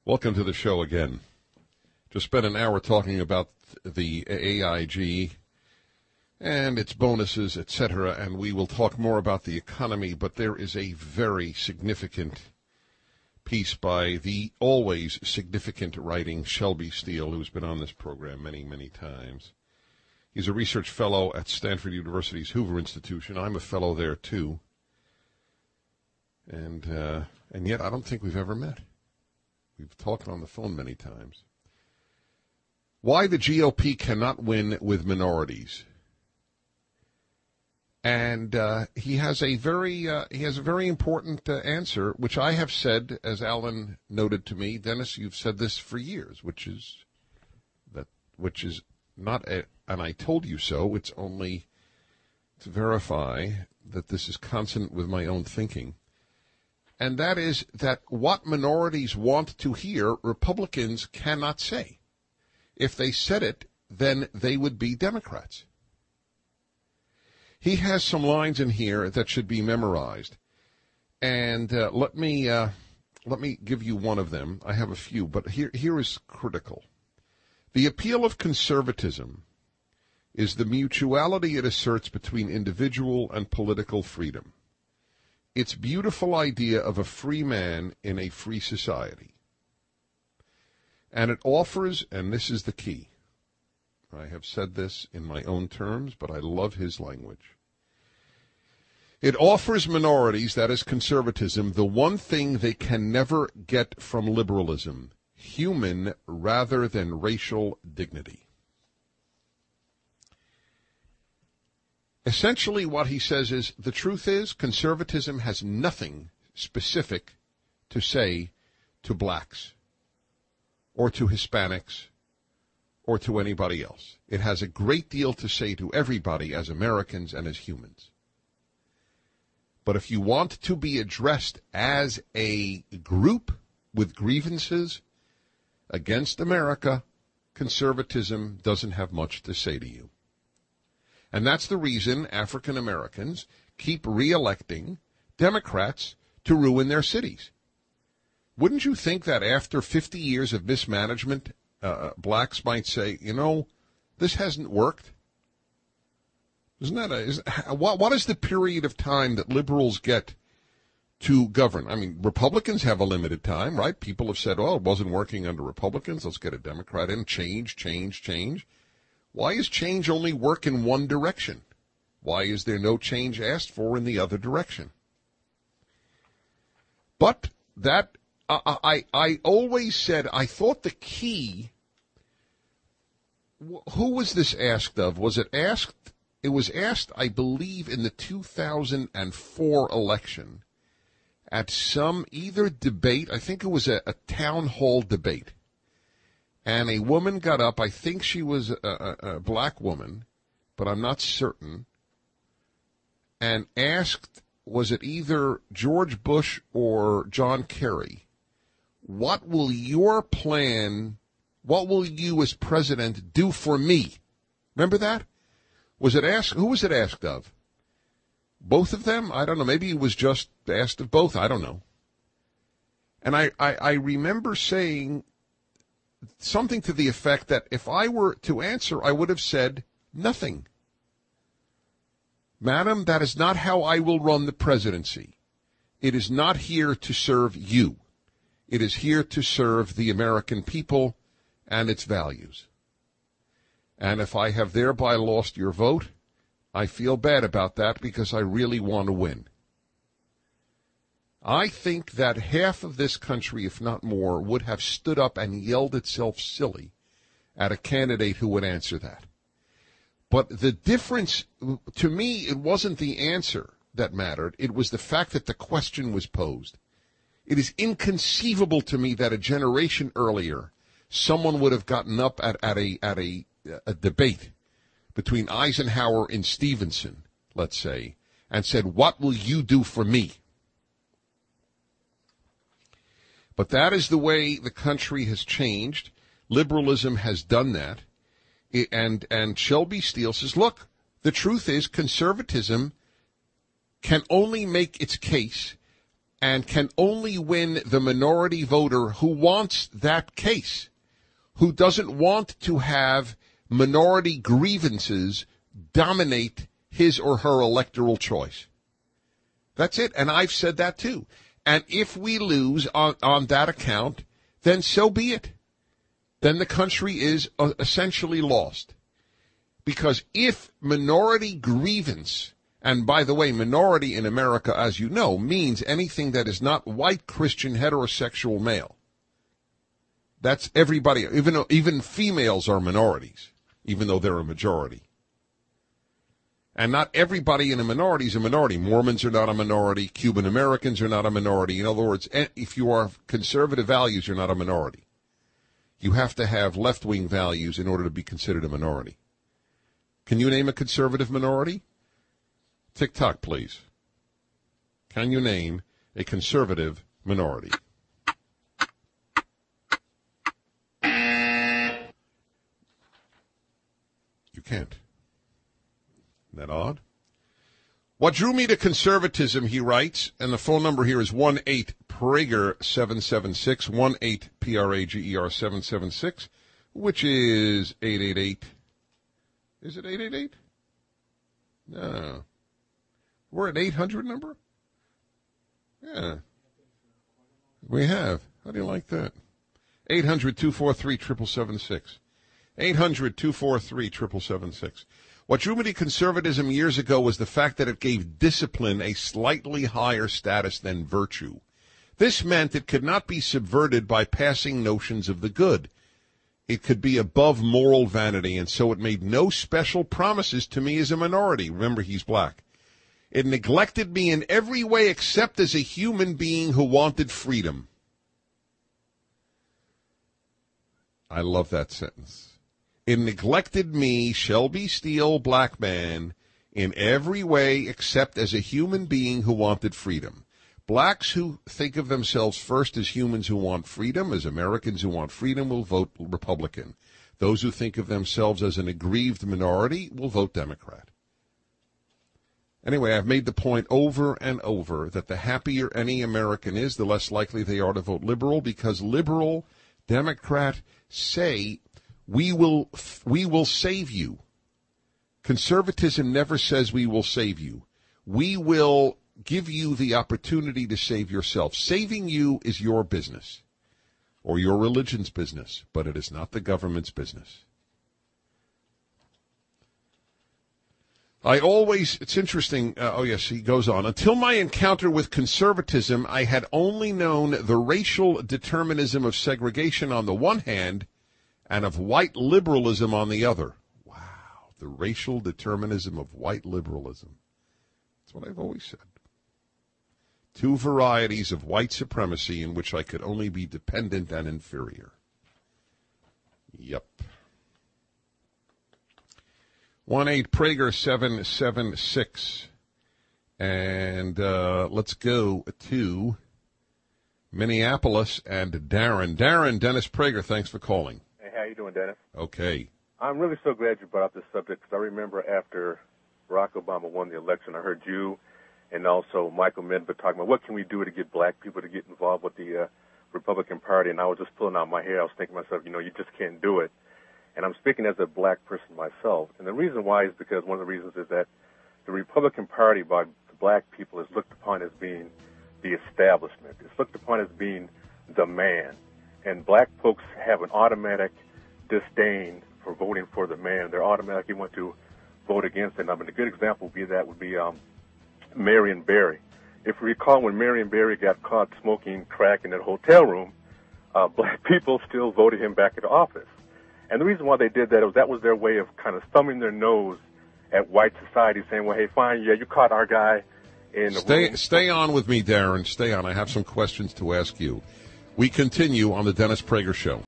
Welcome to the show again. Just spent an hour talking about the AIG and its bonuses, etc., and we will talk more about the economy, but there is a very significant piece by the always significant writing Shelby Steele, who's been on this program many, many times. He's a research fellow at Stanford University's Hoover Institution. I'm a fellow there, too. And yet I don't think we've ever met. We've talked on the phone many times. Why the GOP cannot win with minorities. And he has a very important answer, which I have said, as Alan noted to me. Dennis, you've said this for years, which is not and I told you so. It's only to verify that this is consonant with my own thinking. And that is that what minorities want to hear, Republicans cannot say. If they said it, then they would be Democrats. He has some lines in here that should be memorized. And let me give you one of them. I have a few, but here is critical. The appeal of conservatism is the mutuality it asserts between individual and political freedom. Its beautiful idea of a free man in a free society. And it offers, and this is the key, I have said this in my own terms, but I love his language. It offers minorities, that is conservatism, the one thing they can never get from liberalism, human rather than racial dignity. Essentially what he says is, the truth is, conservatism has nothing specific to say to blacks or to Hispanics or to anybody else. It has a great deal to say to everybody as Americans and as humans. But if you want to be addressed as a group with grievances against America, conservatism doesn't have much to say to you. And that's the reason African Americans keep re-electing Democrats to ruin their cities. Wouldn't you think that after 50 years of mismanagement, blacks might say, you know, this hasn't worked? Isn't that what is the period of time that liberals get to govern? I mean, Republicans have a limited time, right? People have said, oh, it wasn't working under Republicans. Let's get a Democrat in. Change. Why is change only work in one direction? Why is there no change asked for in the other direction? But that, I always said, I thought the key, who was this asked of? Was it asked, I believe, in the 2004 election at some either debate, I think it was a town hall debate. And a woman got up, I think she was a black woman, but I'm not certain, and asked, was it either George Bush or John Kerry, what will your plan, what will you as president do for me? Remember that? Was it asked, who was it asked of? Both of them? I don't know. Maybe it was just asked of both. I don't know. And I remember saying something to the effect that if I were to answer, I would have said nothing. Madam, that is not how I will run the presidency. It is not here to serve you. It is here to serve the American people and its values. And if I have thereby lost your vote, I feel bad about that because I really want to win. I think that half of this country, if not more, would have stood up and yelled itself silly at a candidate who would answer that. But the difference, to me, it wasn't the answer that mattered. It was the fact that the question was posed. It is inconceivable to me that a generation earlier, someone would have gotten up at a debate between Eisenhower and Stevenson, let's say, and said, what will you do for me? But that is the way the country has changed. Liberalism has done that. And Shelby Steele says, look, the truth is conservatism can only make its case and can only win the minority voter who wants that case, who doesn't want to have minority grievances dominate his or her electoral choice. That's it, and I've said that too. And if we lose on that account, then so be it. Then the country is essentially lost. Because if minority grievance, and by the way, minority in America, as you know, means anything that is not white Christian heterosexual male. That's everybody. Even females are minorities, even though they're a majority. And not everybody in a minority is a minority. Mormons are not a minority. Cuban Americans are not a minority. In other words, if you are conservative values, you're not a minority. You have to have left-wing values in order to be considered a minority. Can you name a conservative minority? TikTok, please. Can you name a conservative minority? You can't. Isn't that odd? What drew me to conservatism, he writes, and the phone number here is 1-8-PRAGER-776, 1-8-PRAGER-776, which is 888. Is it 888? No. We're at 800 number? Yeah. We have. How do you like that? 800-243-7776. 800-243-7776. What drew me to conservatism years ago was the fact that it gave discipline a slightly higher status than virtue. This meant it could not be subverted by passing notions of the good. It could be above moral vanity, and so it made no special promises to me as a minority. Remember, he's black. It neglected me in every way except as a human being who wanted freedom. I love that sentence. It neglected me, Shelby Steele, black man, in every way except as a human being who wanted freedom. Blacks who think of themselves first as humans who want freedom, as Americans who want freedom, will vote Republican. Those who think of themselves as an aggrieved minority will vote Democrat. Anyway, I've made the point over and over that the happier any American is, the less likely they are to vote liberal, because liberal, Democrat say, we will save you. Conservatism never says we will save you. We will give you the opportunity to save yourself. Saving you is your business, or your religion's business, but it is not the government's business. It's interesting, he goes on, until my encounter with conservatism, I had only known the racial determinism of segregation on the one hand and of white liberalism on the other. Wow, the racial determinism of white liberalism. That's what I've always said. Two varieties of white supremacy in which I could only be dependent and inferior. Yep. 1-8-PRAGER-776. And let's go to Minneapolis and Darren. Darren, Dennis Prager, thanks for calling. Hey, how you doing, Dennis? Okay. I'm really so glad you brought up this subject, because I remember after Barack Obama won the election, I heard you and also Michael Medved talking about what can we do to get black people to get involved with the Republican Party, and I was just pulling out my hair. I was thinking to myself, you just can't do it. And I'm speaking as a black person myself. And the reason why is because one of the reasons is that the Republican Party by the black people is looked upon as being the establishment. It's looked upon as being the man. And black folks have an automatic disdain for voting for the man. They're automatically want to vote against it. I mean, a good example would be Marion Barry. If you recall, when Marion Barry got caught smoking crack in that hotel room, black people still voted him back into office. And the reason why they did that was their way of kind of thumbing their nose at white society, saying, well, hey, fine, yeah, you caught our guy in the room. Stay on with me, Darren. Stay on. I have some questions to ask you. We continue on the Dennis Prager Show.